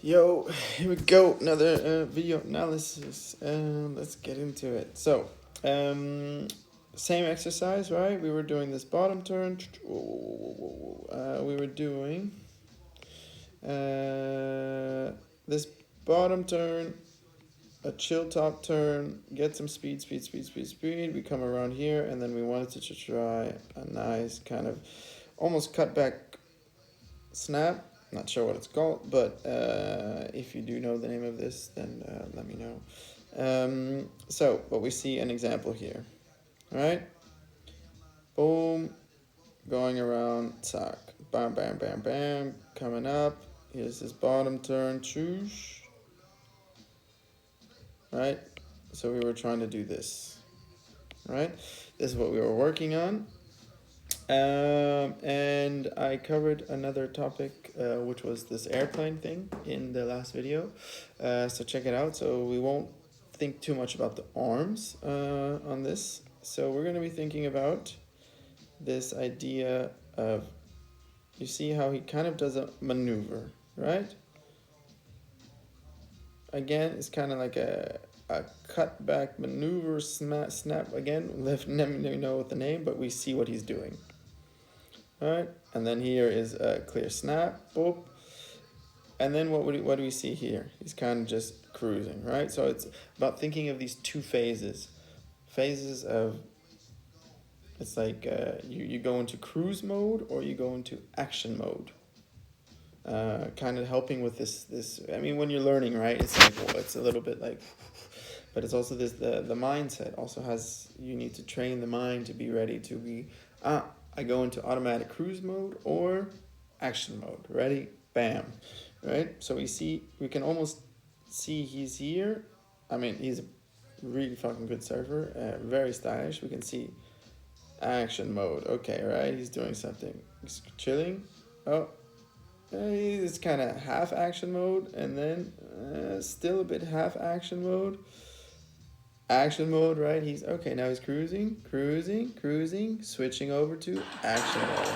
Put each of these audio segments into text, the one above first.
Yo, here we go. Another video analysis. Let's get into it. So, same exercise, right? We were doing this bottom turn. We were doing this bottom turn, a chill top turn, get some speed. We come around here, and then we wanted to try a nice kind of almost cut back snap. Not sure what it's called, but if you do know the name of this, then let me know. But we see an example here. All right, boom, going around, tack, bam, bam, bam, bam, coming up. Here's this bottom turn, choosh. Right, so we were trying to do this. Right, this is what we were working on. And I covered another topic, which was this airplane thing in the last video. So check it out. So we won't think too much about the arms on this. So we're going to be thinking about this idea of, you see how he kind of does a maneuver, right? Again, it's kind of like a cut back maneuver, snap again. Let me know what the name, but we see what he's doing. Alright, and then here is a clear snap, boop. And then what do we see here? He's kind of just cruising, right? So it's about thinking of these two phases. Phases of, it's like you go into cruise mode or you go into action mode. Kind of helping with this. I mean, when you're learning, right? It's like, well, it's a little bit like, but it's also this, the mindset also has, you need to train the mind to be ready to be, I go into automatic cruise mode or action mode. Ready? Bam. Right? So we can almost see he's here. I mean, he's a really fucking good surfer. Very stylish. We can see action mode. Okay, right? He's doing something. He's chilling. Oh, it's kind of half action mode. And then still a bit half action mode. Action mode, right? He's okay. Now he's cruising, switching over to action mode.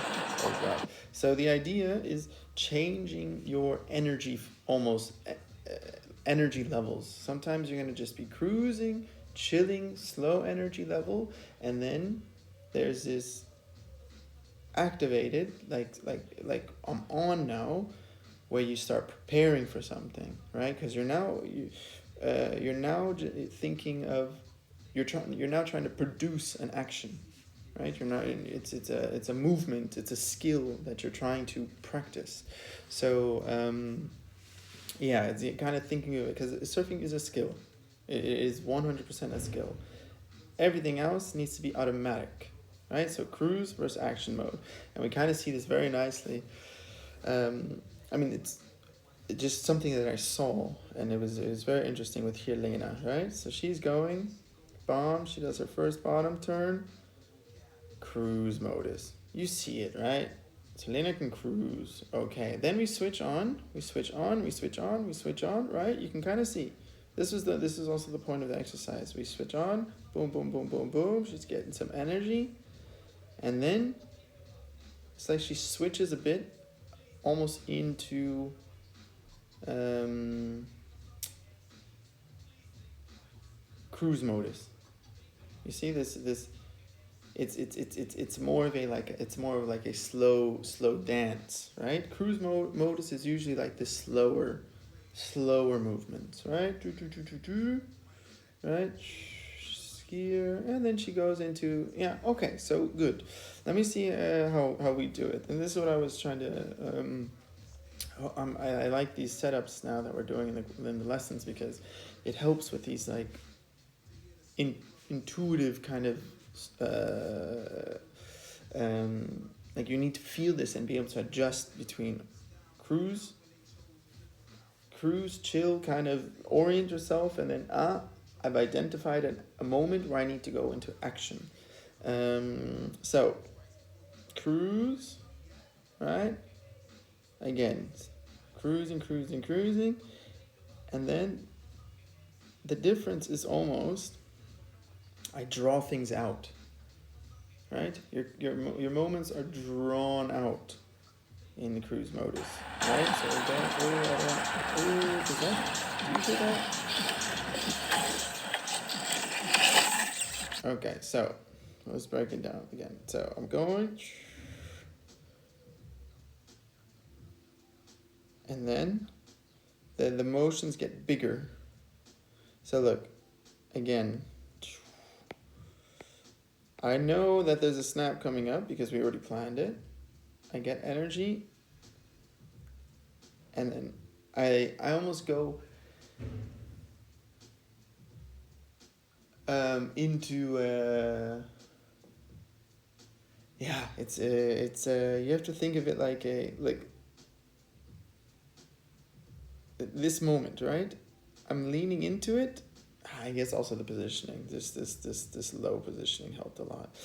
Oh god! So the idea is changing your energy, almost energy levels. Sometimes you're gonna just be cruising, chilling, slow energy level, and then there's this activated, like I'm on now, where you start preparing for something, right? Because you're now thinking of, you're now trying to produce an action, right? You're not, it's a movement, it's a skill that you're trying to practice. So yeah, it's kind of thinking of it, because surfing is a skill. It is 100% a skill. Everything else needs to be automatic, right? So cruise versus action mode, and we kind of see this very nicely. I mean, it's just something that I saw, and it was very interesting with Helena, right? So she's going, bomb, she does her first bottom turn, cruise modus. You see it, right? So Helena can cruise. Okay, then we switch on, right? You can kind of see. This is also the point of the exercise. We switch on, boom, boom, boom, boom, boom. She's getting some energy, and then it's like she switches a bit, almost into cruise modus. You see this it's more of a slow dance, right? Cruise modus is usually like the slower movements, right? Right, skier, and then she goes into, yeah, okay, so good. Let me see how we do it. And this is what I was trying to I like these setups now that we're doing in the lessons, because it helps with these like intuitive kind of like you need to feel this and be able to adjust between cruise, chill, kind of orient yourself, and then I've identified a moment where I need to go into action. So cruise, right? Again, cruising, and then the difference is almost, I draw things out, right? Your moments are drawn out in the cruise modus, right? So Do you hear that? Okay, so let's break it down again. So I'm going, and then the motions get bigger. So look, again, I know that there's a snap coming up because we already planned it. I get energy, and then I almost go into yeah, it's you have to think of it like this moment, right? I'm leaning into it. I guess also the positioning. This low positioning helped a lot.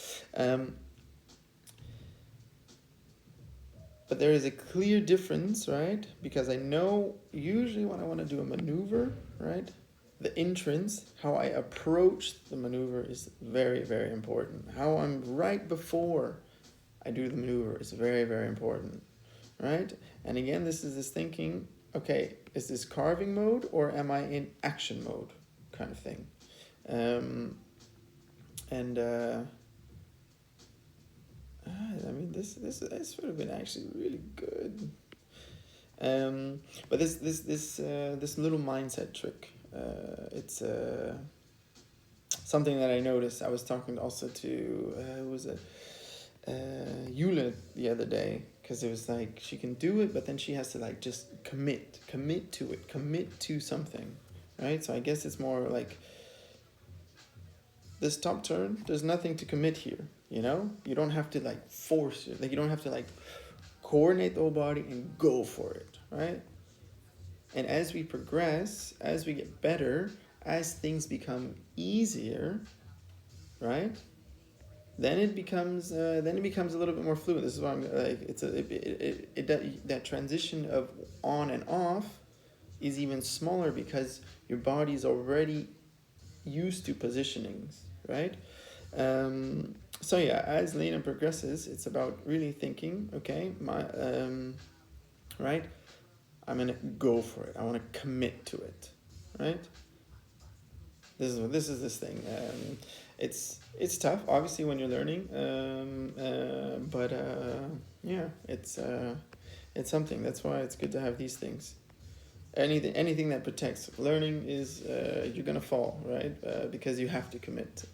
But there is a clear difference, right? Because I know usually when I want to do a maneuver, right? The entrance, how I approach the maneuver is very, very important. How I'm right before I do the maneuver is very, very important, right? And again, this is this thinking, okay, is this carving mode or am I in action mode kind of thing? I mean, this would have been actually really good. But this little mindset trick, it's something that I noticed. I was talking also to who was it, Yula the other day, because it was like she can do it, but then she has to like just commit to it, commit to something, right? So I guess it's more like this top turn. There's nothing to commit here. You know, you don't have to like force it. Like you don't have to like coordinate the whole body and go for it, right? And as we progress, as we get better, as things become easier, right? Then it becomes a little bit more fluid. This is why I'm like that transition of on and off is even smaller because your body's already used to positionings, right? So yeah, as Lena progresses, it's about really thinking, okay, right? I'm gonna go for it. I want to commit to it, right? This is this thing. It's tough, obviously, when you're learning. But yeah, it's something. That's why it's good to have these things. Anything that protects learning is you're gonna fall, right? Because you have to commit.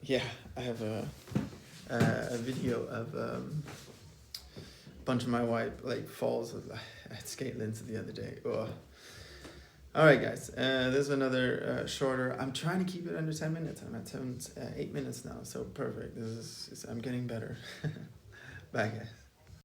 Yeah, I have a video of a bunch of my wife like falls at skate links the other day. Ugh. All right, guys. This is another shorter. I'm trying to keep it under 10 minutes. I'm at 8 minutes now, so perfect. I'm getting better. Bye, guys.